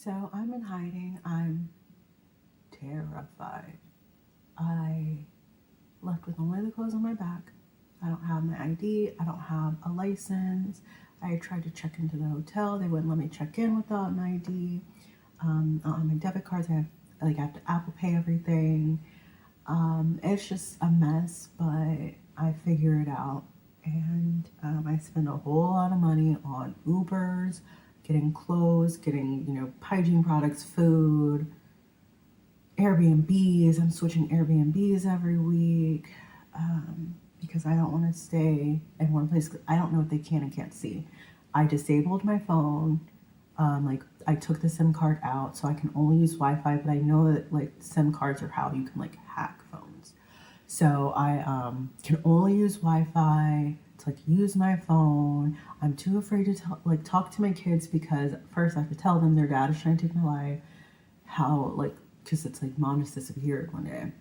So I'm in hiding. I'm terrified. I left with only the clothes on my back. I don't have my ID. I don't have a license. I tried to check into the hotel. They wouldn't let me check in without an ID. I don't have my debit cards. I have to Apple Pay everything. It's just a mess, but I figure it out. And I spend a whole lot of money on Ubers, getting clothes, getting, hygiene products, food, Airbnbs. I'm switching Airbnbs every week because I don't want to stay in one place. I don't know what they can and can't see. I disabled my phone. I took the SIM card out so I can only use Wi-Fi, but I know that SIM cards are how you can hack phones. So I can only use Wi-Fi to use my phone. I'm too afraid to talk to my kids because first I have to tell them their dad is trying to take my life. How because it's mom just disappeared one day.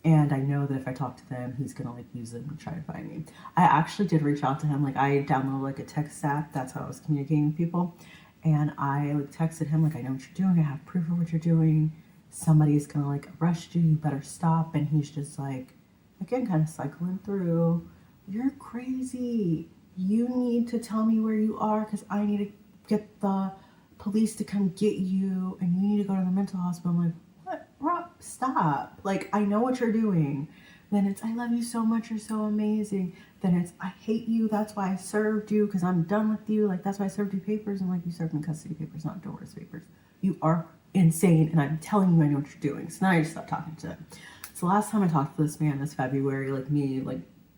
And I know that if I talk to them, he's gonna use them to try to find me. I actually did reach out to him. I downloaded a text app. That's how I was communicating with people. And I texted him I know what you're doing. I have proof of what you're doing. Somebody's gonna arrest you. You better stop. And he's just again, kind of cycling through. You're crazy. You need to tell me where you are because I need to get the police to come get you, and you need to go to the mental hospital. I'm what? Rob, stop. I know what you're doing. Then it's, I love you so much, you're so amazing. Then it's, I hate you, that's why I served you, because I'm done with you. That's why I served you papers. And you served me custody papers, not divorce papers. You are insane, and I'm telling you I know what you're doing. So now I just stopped talking to him. So last time I talked to this man this February,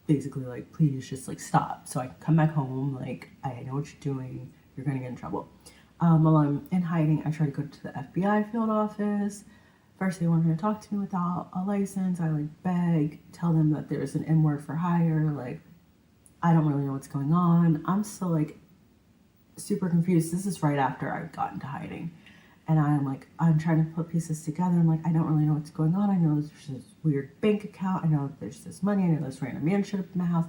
basically please just stop so I can come back home. I know what you're doing. You're gonna get in trouble. While I'm in hiding, I try to go to the FBI field office. First, they wanted to talk to me without a license. I beg, tell them that there's an N-word for hire. I don't really know what's going on. I'm still super confused. This is right after I've gotten to hiding. And I'm trying to put pieces together. I'm I don't really know what's going on. I know there's this weird bank account. I know there's this money. I know this random man showed up in my house.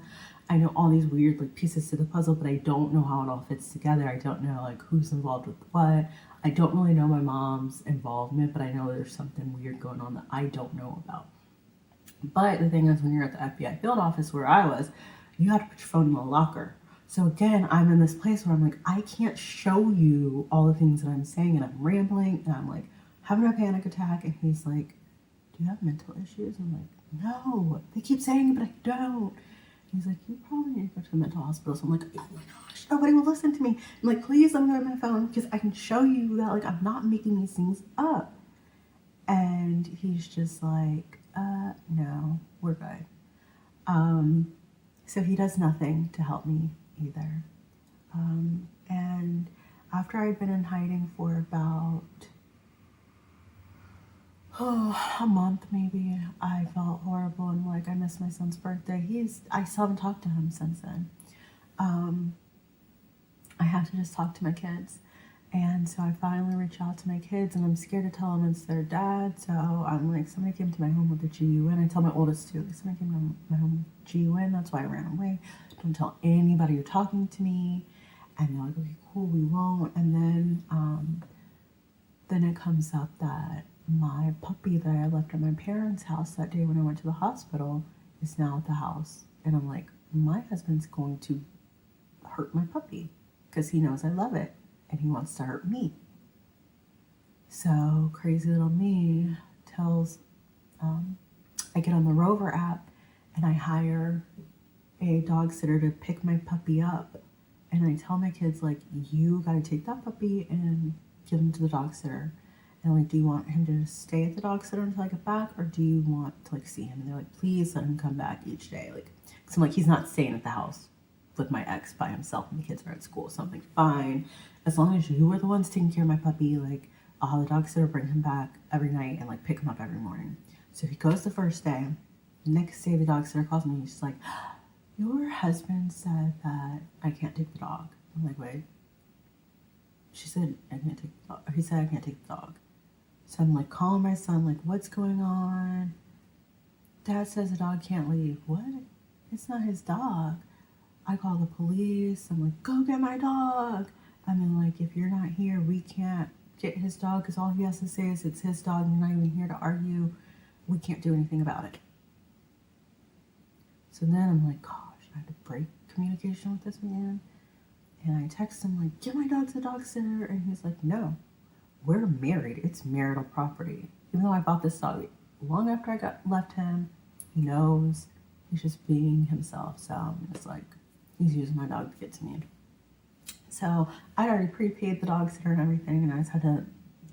I know all these weird pieces to the puzzle, but I don't know how it all fits together. I don't know who's involved with what. I don't really know my mom's involvement, but I know there's something weird going on that I don't know about. But the thing is, when you're at the FBI field office where I was, you have to put your phone in the locker. So again, I'm in this place where I'm I can't show you all the things that I'm saying, and I'm rambling, and I'm having a panic attack, and he's do you have mental issues? I'm no, they keep saying it, but I don't. He's you probably need to go to the mental hospital. So I'm oh my gosh, nobody will listen to me. I'm please let me go to my phone because I can show you that I'm not making these things up. And he's just no, we're good. So he does nothing to help me either. And after I'd been in hiding for about a month maybe, I felt horrible and I missed my son's birthday. I still haven't talked to him since then. I have to just talk to my kids. And so I finally reach out to my kids, and I'm scared to tell them it's their dad. So I'm somebody came to my home with a GUN. I tell my oldest too, somebody came to my home with a GUN. That's why I ran away. Don't tell anybody you're talking to me. And they're okay, cool, we won't. And then it comes up that my puppy that I left at my parents' house that day when I went to the hospital is now at the house. And I'm my husband's going to hurt my puppy because he knows I love it and he wants to hurt me. So crazy little me tells, I get on the Rover app and I hire a dog sitter to pick my puppy up. And I tell my kids, you got to take that puppy and give him to the dog sitter. And do you want him to stay at the dog sitter until I get back, or do you want to see him? And they're please let him come back each day. So I'm he's not staying at the house with my ex by himself and the kids are at school. So I'm fine, as long as you are the ones taking care of my puppy, I'll have the dog sitter bring him back every night and pick him up every morning. So he goes the first day. Next day the dog sitter calls me and he's just your husband said that I can't take the dog. I'm wait. She said I can't take the dog. Or he said I can't take the dog. So I'm calling my son, what's going on? Dad says the dog can't leave. What? It's not his dog. I call the police. I'm go get my dog. I mean, like, if you're not here, we can't get his dog because all he has to say is it's his dog and you're not even here to argue. We can't do anything about it. So then I'm like, gosh, I had to break communication with this man. And I text him, like, get my dog to the dog sitter. And he's like, no, we're married. It's marital property. Even though I bought this dog long after I left him, he knows. He's just being himself. So it's like, he's using my dog to get to me. So I'd already prepaid the dog sitter and everything, and I just had to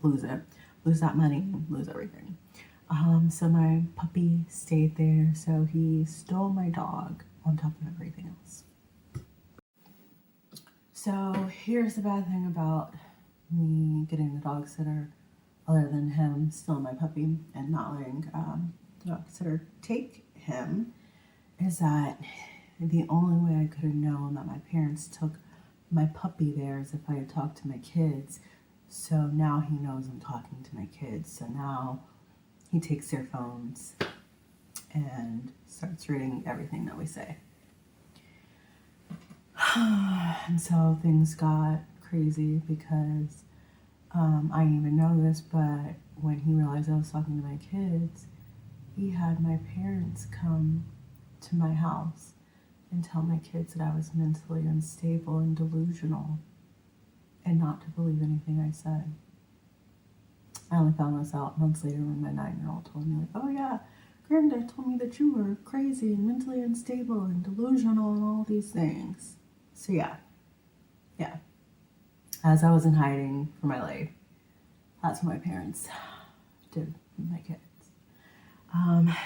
lose that money, lose everything. So my puppy stayed there, so he stole my dog on top of everything else. So here's the bad thing about me getting the dog sitter, other than him stealing my puppy and not letting the dog sitter take him, is that the only way I could have known that my parents took my puppy there is if I had talked to my kids. So now he knows I'm talking to my kids. So now he takes their phones and starts reading everything that we say. And so things got crazy because I didn't even know this, but when he realized I was talking to my kids, he had my parents come to my house and tell my kids that I was mentally unstable and delusional and not to believe anything I said. I only found this out months later when my 9-year-old told me, like, oh yeah, Granddad told me that you were crazy and mentally unstable and delusional and all these things. So yeah. As I was in hiding from my life, that's what my parents did with my kids.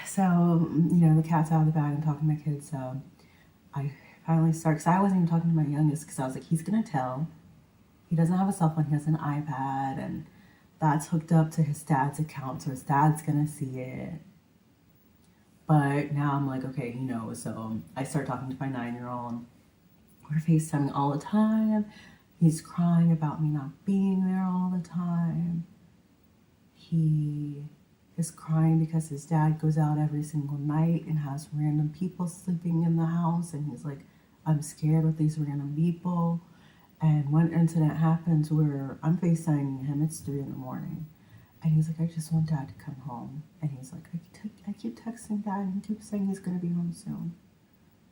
So, the cat's out of the bag and talking to my kids, so I finally started, because I wasn't even talking to my youngest, because I was like, he's going to tell. He doesn't have a cell phone, he has an iPad, and that's hooked up to his dad's account, so his dad's going to see it. But now I'm like, okay, he knows, so I start talking to my 9-year-old. We're FaceTiming all the time. He's crying about me not being there all the time. He is crying because his dad goes out every single night and has random people sleeping in the house, and he's like, I'm scared with these random people. And one incident happens where I'm FaceTiming him, it's 3 a.m, and he's like, I just want Dad to come home. And he's like, I keep texting Dad and he keeps saying he's going to be home soon.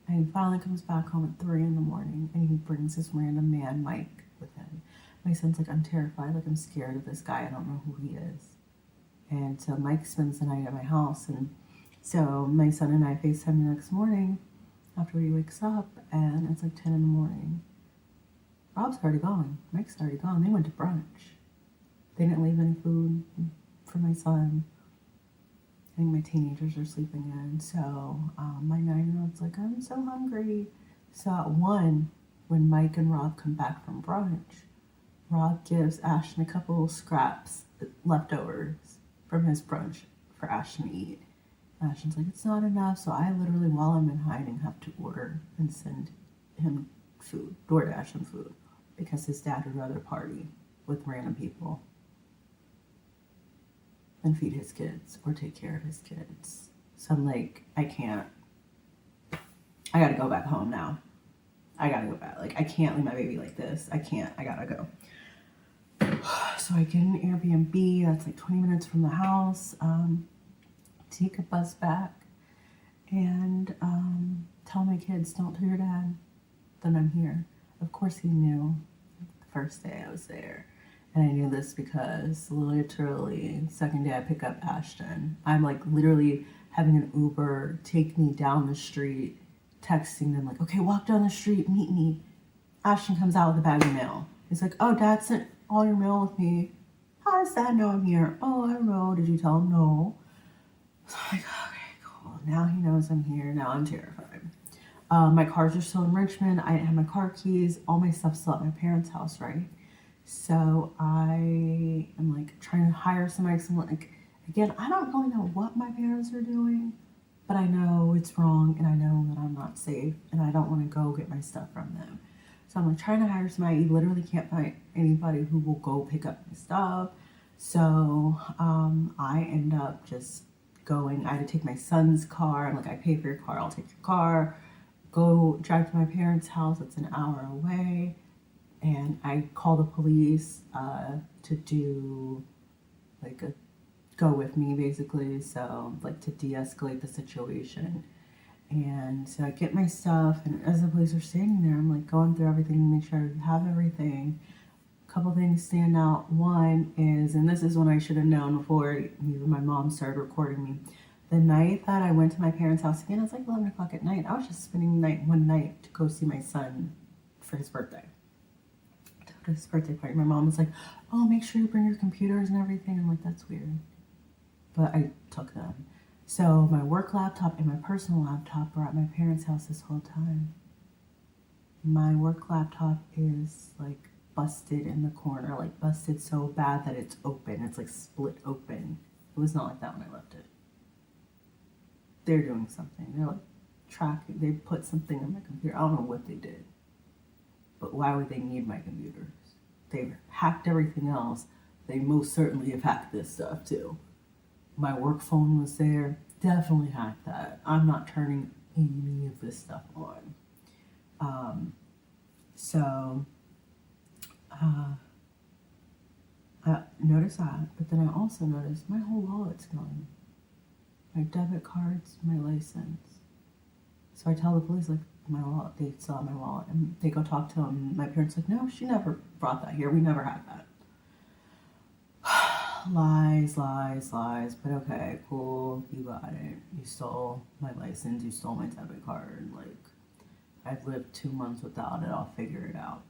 And he finally comes back home at 3 a.m, and he brings this random man, Mike, with him. My son's like, I'm terrified, like I'm scared of this guy, I don't know who he is. And so Mike spends the night at my house, and so my son and I FaceTime the next morning after he wakes up, and it's like 10 a.m. Rob's already gone, Mike's already gone, they went to brunch. They didn't leave any food for my son. I think my teenagers are sleeping in, so my 9-year-old's like, I'm so hungry. So at 1, when Mike and Rob come back from brunch, Rob gives Ashton a couple scraps, leftovers from his brunch for Ashton to eat. Ashton's like, it's not enough, so I literally, while I'm in hiding, have to order and send him food, DoorDash him food, because his dad would rather party with random people and feed his kids or take care of his kids. So I'm like, I gotta go back home now. I gotta go back. Like, I can't leave my baby like this. I gotta go. So I get an Airbnb that's like 20 minutes from the house, take a bus back, and tell my kids, don't tell your dad that I'm here. Of course he knew the first day I was there. And I knew this because literally the second day I pick up Ashton, I'm like literally having an Uber take me down the street, texting them like, okay, walk down the street, meet me. Ashton comes out with a bag of mail. He's like, oh, Dad sent all your mail with me. How does Dad know I'm here? Oh, I don't know. Did you tell him? No. So I'm like, okay, cool. Now he knows I'm here. Now I'm terrified. My cars are still in Richmond. I didn't have my car keys. All my stuff's still at my parents' house, right? So I am like trying to hire somebody. Like, again, I don't really know what my parents are doing, but I know it's wrong and I know that I'm not safe and I don't want to go get my stuff from them. So I'm like trying to hire somebody. You literally can't find anybody who will go pick up my stuff. So I end up just going. I had to take my son's car. I'm like, I pay for your car. I'll take your car. Go drive to my parents' house. It's an hour away. and I call the police to do like a go with me basically, so like to de-escalate the situation. And so I get my stuff, and as the police are standing there, I'm like going through everything, make sure I have everything. A couple things stand out. One is, and this is when I should have known before even my mom started recording me. The night that I went to my parents' house again, it was like 11 o'clock at night. I was just spending the night one night to go see my son for his birthday. To go to his birthday party. My mom was like, "Oh, make sure you bring your computers and everything." I'm like, "That's weird." But I took them. So my work laptop and my personal laptop were at my parents' house this whole time. My work laptop is like busted in the corner, like busted so bad that it's open. It's like split open. It was not like that when I left it. They're doing something. They're like tracking. They put something on my computer. I don't know what they did. But why would they need my computers? They've hacked everything else. They most certainly have hacked this stuff too. My work phone was there. Definitely hacked that. I'm not turning any of this stuff on. So I noticed that, but then I also noticed my whole wallet's gone. My debit cards, my license. So I tell the police, like, my wallet, they still have my wallet. And they go talk to them. My parents like, "No, she never brought that here. We never had that." Lies, lies, lies. But okay, cool. You got it. You stole my license. You stole my debit card. Like, I've lived 2 months without it. I'll figure it out.